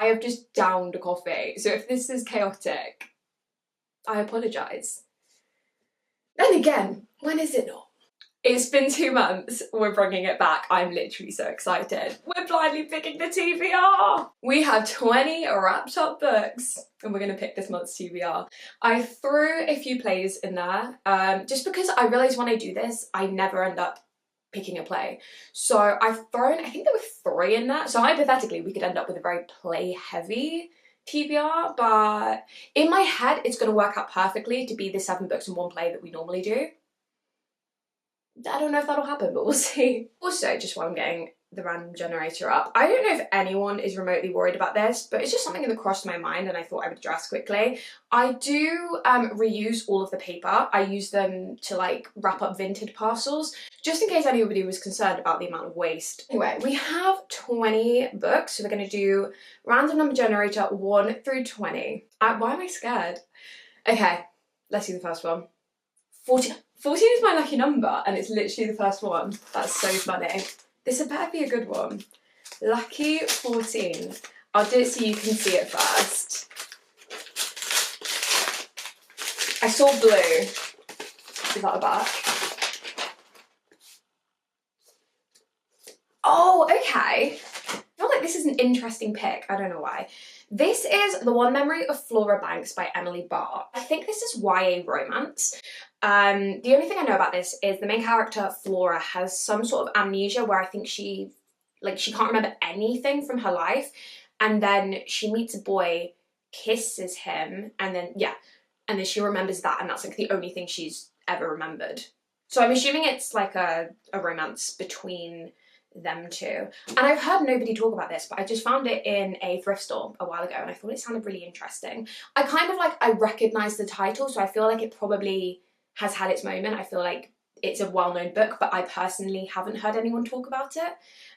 have just downed a coffee, so if this is chaotic, I apologise. Then again, when is it not? It's been 2 months, we're bringing it back. I'm literally so excited. We're blindly picking the TBR. We have 20 wrapped up books and we're gonna pick this month's TBR. I threw a few plays in there, just because I realised when I do this, I never end up picking a play. So I've thrown, I think there were 3 in there. So hypothetically, we could end up with a very play heavy TBR, but in my head, it's gonna work out perfectly to be the 7 books and 1 play that we normally do. I don't know if that'll happen, but we'll see. Also, just while I'm getting the random generator up, I don't know if anyone is remotely worried about this, but it's just something that crossed my mind and I thought I would address quickly. I do reuse all of the paper. I use them to like wrap up vintage parcels, just in case anybody was concerned about the amount of waste. Anyway, we have 20 books, so we're going to do random number generator 1 through 20. Why am I scared? Okay, let's see the first one. 14 is my lucky number and it's literally the first one. That's so funny. This had better be a good one. Lucky 14. I'll do it so you can see it first. I saw blue. Is that the back? Oh, okay. I feel like this is an interesting pick. I don't know why. This is The One Memory of Flora Banks by Emily Barr. I think this is YA romance. The only thing I know about this is the main character, Flora, has some sort of amnesia where I think she can't remember anything from her life. And then she meets a boy, kisses him, and then she remembers that, and that's like the only thing she's ever remembered. So I'm assuming it's like a romance between them two. And I've heard nobody talk about this, but I just found it in a thrift store a while ago and I thought it sounded really interesting. I recognise the title, so I feel like it probably has had its moment. I feel like it's a well-known book, but I personally haven't heard anyone talk about it.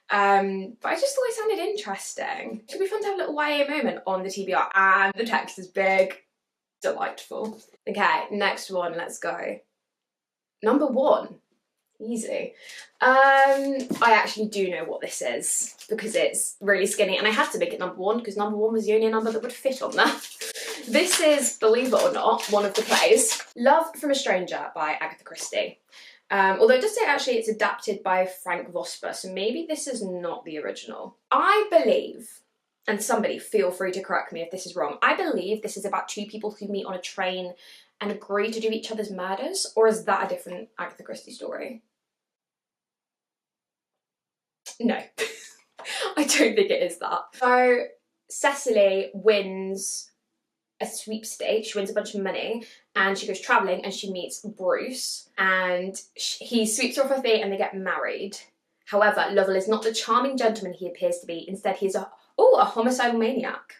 But I just thought it sounded interesting. It could be fun to have a little YA moment on the TBR, and the text is big. Delightful. Okay, next one, let's go. Number 1. Easy. I actually do know what this is because it's really skinny and I had to make it number 1 because number 1 was the only number that would fit on there. This is, believe it or not, one of the plays. Love from a Stranger by Agatha Christie. Although it does say actually it's adapted by Frank Vosper, so maybe this is not the original. I believe, and somebody feel free to correct me if this is wrong, I believe this is about 2 people who meet on a train and agree to do each other's murders, or is that a different Agatha Christie story? No, I don't think it is that. So Cecily wins a sweepstakes, she wins a bunch of money, and she goes travelling and she meets Bruce, and he sweeps her off her feet and they get married. However, Lovell is not the charming gentleman he appears to be. Instead, he's a homicidal maniac.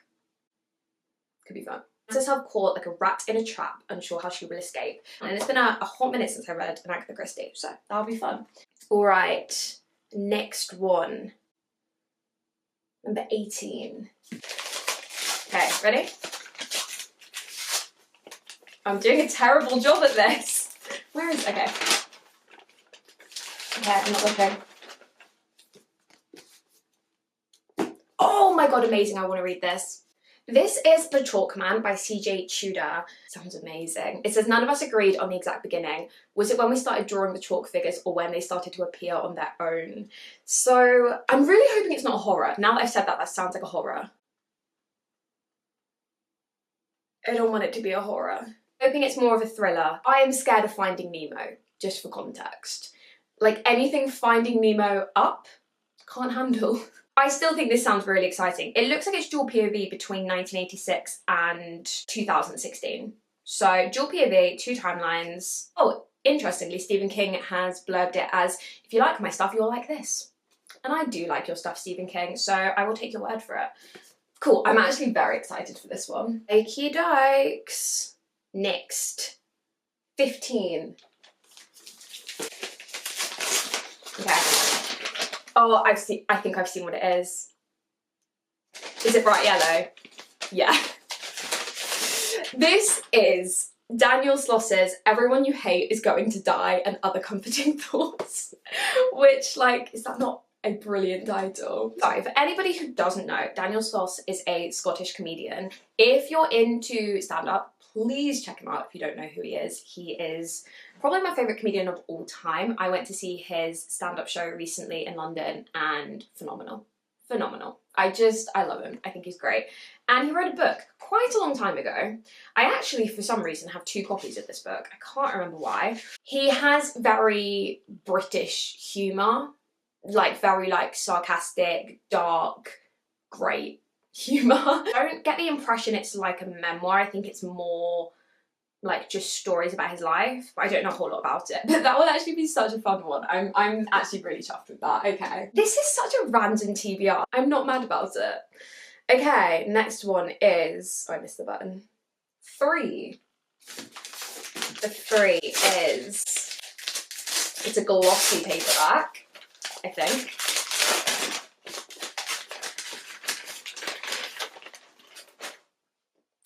Could be fun. Finds herself caught like a rat in a trap, unsure how she will escape. And it's been a hot minute since I read an Agatha Christie, so that'll be fun. All right. Next one, number 18. Okay, ready? I'm doing a terrible job at this. Where is, okay. Okay, I'm not looking. Oh my god, amazing, I want to read this. This is The Chalk Man by C.J Tudor. Sounds amazing. It says, none of us agreed on the exact beginning. Was it when we started drawing the chalk figures or when they started to appear on their own? So I'm really hoping it's not a horror. Now that I've said that, that sounds like a horror. I don't want it to be a horror. Hoping it's more of a thriller. I am scared of Finding Nemo, just for context. Like anything Finding Nemo up, can't handle. I still think this sounds really exciting. It looks like it's dual POV between 1986 and 2016. So dual POV, 2 timelines. Oh, interestingly, Stephen King has blurbed it as, if you like my stuff, you'll like this. And I do like your stuff, Stephen King, so I will take your word for it. Cool, I'm actually very excited for this one. Okie dokes. Next. 15. Okay. Oh, I think I've seen what it is. Is it bright yellow? Yeah. This is Daniel Sloss's Everyone You Hate Is Going to Die and Other Comforting Thoughts. Which, like, is that not a brilliant title. So for anybody who doesn't know, Daniel Sloss is a Scottish comedian. If you're into stand-up, please check him out if you don't know who he is. He is probably my favourite comedian of all time. I went to see his stand-up show recently in London and phenomenal. Phenomenal. I love him. I think he's great. And he wrote a book quite a long time ago. I actually, for some reason, have 2 copies of this book. I can't remember why. He has very British humour, like very like sarcastic, dark, great humour. I don't get the impression it's like a memoir. I think it's more like just stories about his life, but I don't know a whole lot about it. But that will actually be such a fun one. I'm actually really chuffed with that. Okay. This is such a random TBR. I'm not mad about it. Okay, next one is, oh, I missed the button. 3. The 3 is, it's a glossy paperback, I think.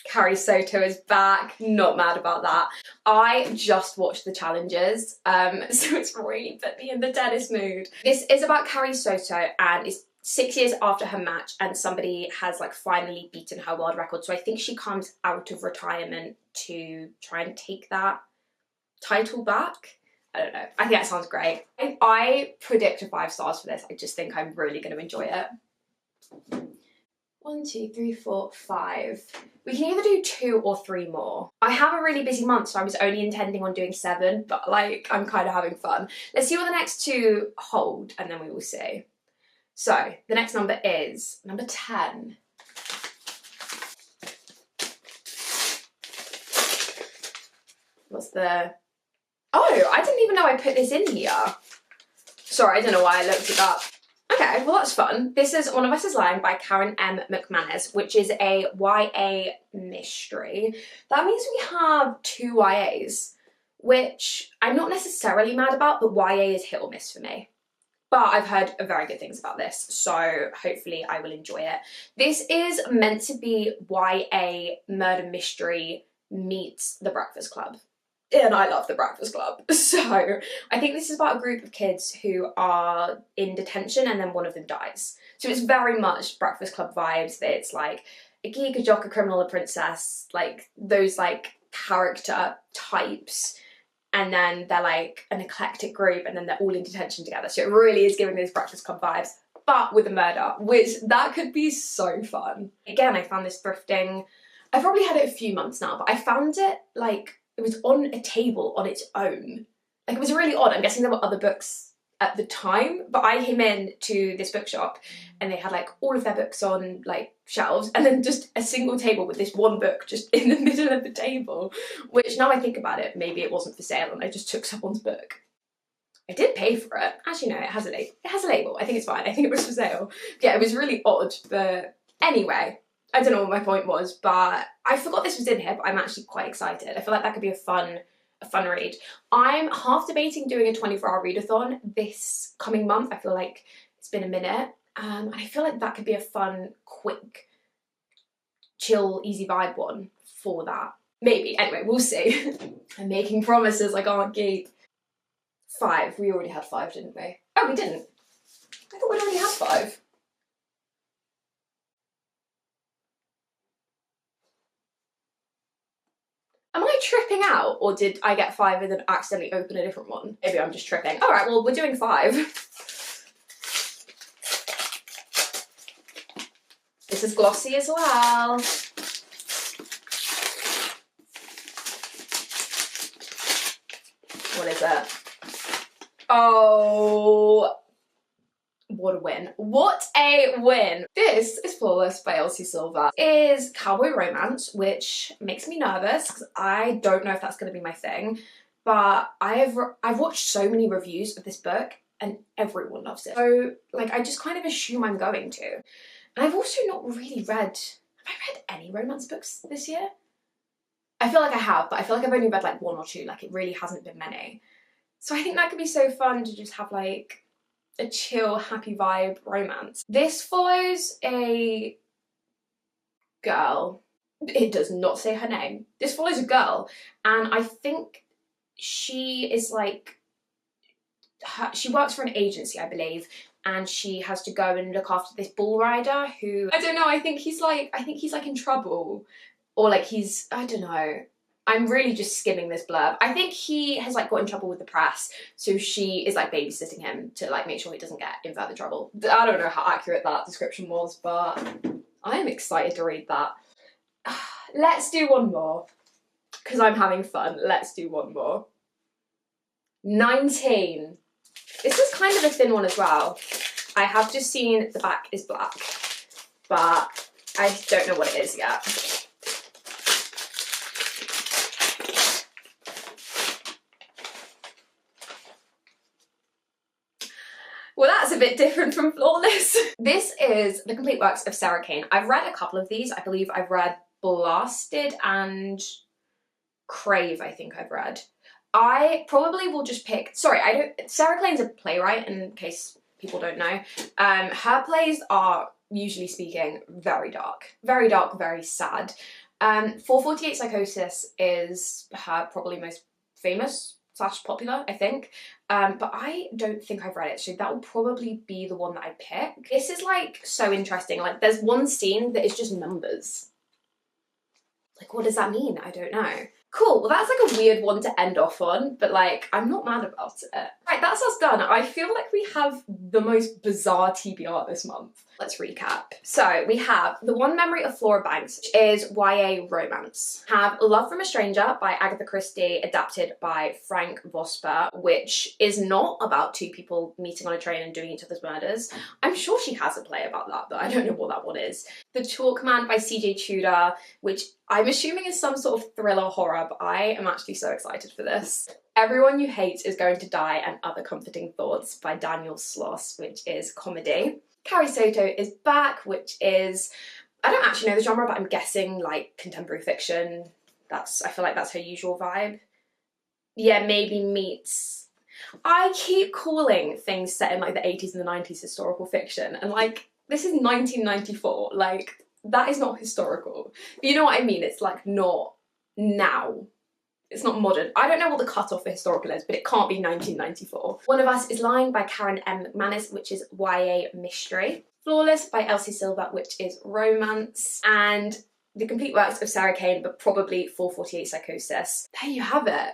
Carrie Soto is back. Not mad about that. I just watched the challenges, so it's really put me in the tennis mood. This is about Carrie Soto, and it's 6 years after her match, and somebody has like finally beaten her world record. So I think she comes out of retirement to try and take that title back. I don't know. I think that sounds great. I predict a 5 stars for this. I just think I'm really going to enjoy it. 1, 2, 3, 4, 5. We can either do 2 or 3 more. I have a really busy month, so I was only intending on doing 7, but like, I'm kind of having fun. Let's see what the next 2 hold, and then we will see. So, the next number is number 10. What's the... Oh, I didn't even know I put this in here. Sorry, I don't know why I looked it up. Okay, well that's fun. This is One of Us is Lying by Karen M. McManus, which is a YA mystery. That means we have 2 YAs, which I'm not necessarily mad about, but YA is hit or miss for me. But I've heard very good things about this, so hopefully I will enjoy it. This is meant to be YA murder mystery meets The Breakfast Club. And I love The Breakfast Club. So I think this is about a group of kids who are in detention and then one of them dies. So it's very much Breakfast Club vibes. That it's like a geek, a jock, a criminal, a princess, like those like character types. And then they're like an eclectic group and then they're all in detention together. So it really is giving those Breakfast Club vibes, but with a murder, which that could be so fun. Again, I found this thrifting. I've probably had it a few months now, but I found it like, it was on a table on its own. Like, it was really odd. I'm guessing there were other books at the time, but I came in to this bookshop and they had like all of their books on like shelves and then just a single table with this one book just in the middle of the table, which now I think about it, maybe it wasn't for sale and I just took someone's book. I did pay for it. Actually, no, it has a label. I think it's fine. I think it was for sale. Yeah, it was really odd, but anyway. I don't know what my point was, but I forgot this was in here, but I'm actually quite excited. I feel like that could be a fun read. I'm half debating doing a 24-hour readathon this coming month. I feel like it's been a minute. And I feel like that could be a fun, quick, chill, easy vibe one for that. Maybe. Anyway, we'll see. I'm making promises I can't keep. 5. We already had 5, didn't we? Oh, we didn't. I thought we'd already had 5. Am I tripping out, or did I get 5 and then accidentally open a different one? Maybe I'm just tripping. All right, well, we're doing 5. This is glossy as well. What is it? Oh, what a win. What a win. This is Flawless by Elsie Silver. It is cowboy romance, which makes me nervous because I don't know if that's going to be my thing, but I've watched so many reviews of this book and everyone loves it. So like, I just kind of assume I'm going to. And I've also not really read, have I read any romance books this year? I feel like I have, but I feel like I've only read like 1 or 2, like it really hasn't been many. So I think that could be so fun to just have like a chill, happy vibe romance. This follows a girl. It does not say her name. This follows a girl, and I think she is like, she works for an agency, I believe, and she has to go and look after this bull rider who, I don't know, I think he's like in trouble, or like he's, I don't know. I'm really just skimming this blurb. I think he has like got in trouble with the press, so she is like babysitting him to like make sure he doesn't get in further trouble. I don't know how accurate that description was, but I am excited to read that. Let's do one more, because I'm having fun. Let's do one more. 19. This is kind of a thin one as well. I have just seen the back is black, but I don't know what it is yet. Well, that's a bit different from Flawless. This is the complete works of Sarah Kane. I've read a couple of these. I believe I've read Blasted and Crave, I think I've read. I probably will just pick, Sarah Kane's a playwright, in case people don't know. Her plays are, usually speaking, very dark, very sad. 448 Psychosis is her probably most famous / popular, I think. But I don't think I've read it, so that will probably be the one that I pick. This is like so interesting. Like there's one scene that is just numbers. Like what does that mean? I don't know. Cool, well that's like a weird one to end off on, but like I'm not mad about it. Right, that's us done. I feel like we have the most bizarre TBR this month. Let's recap. So we have The One Memory of Flora Banks, which is YA romance. Have Love from a Stranger by Agatha Christie, adapted by Frank Vosper, which is not about two people meeting on a train and doing each other's murders. I'm sure she has a play about that, but I don't know what that one is. The Chalk Man by C.J Tudor, which I'm assuming is some sort of thriller horror, but I am actually so excited for this. Everyone You Hate Is Going to Die and Other Comforting Thoughts by Daniel Sloss, which is comedy. Carrie Soto is Back, which is, I don't actually know the genre, but I'm guessing like contemporary fiction. I feel like that's her usual vibe. Yeah, maybe meets, I keep calling things set in like the 80s and the 90s historical fiction, and like this is 1994, like that is not historical. You know what I mean? It's like not now. It's not modern. I don't know what the cutoff for historical is, but it can't be 1994. One of Us is Lying by Karen M. McManus, which is YA mystery. Flawless by Elsie Silver, which is romance. And The Complete Works of Sarah Kane, but probably 448 Psychosis. There you have it.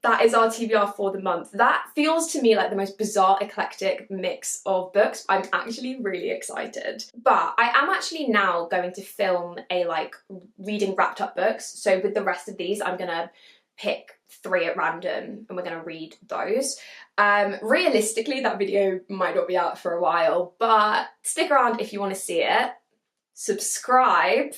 That is our TBR for the month. That feels to me like the most bizarre, eclectic mix of books. I'm actually really excited. But I am actually now going to film a like reading wrapped up books. So with the rest of these, I'm gonna pick 3 at random and we're gonna read those. Realistically, that video might not be out for a while, but stick around if you want to see it. Subscribe.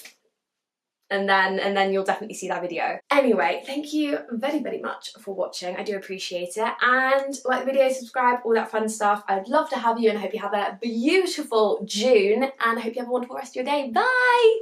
And then you'll definitely see that video. Anyway, thank you very much for watching. I do appreciate it. And like the video, subscribe, all that fun stuff. I'd love to have you, and I hope you have a beautiful June, and I hope you have a wonderful rest of your day. Bye!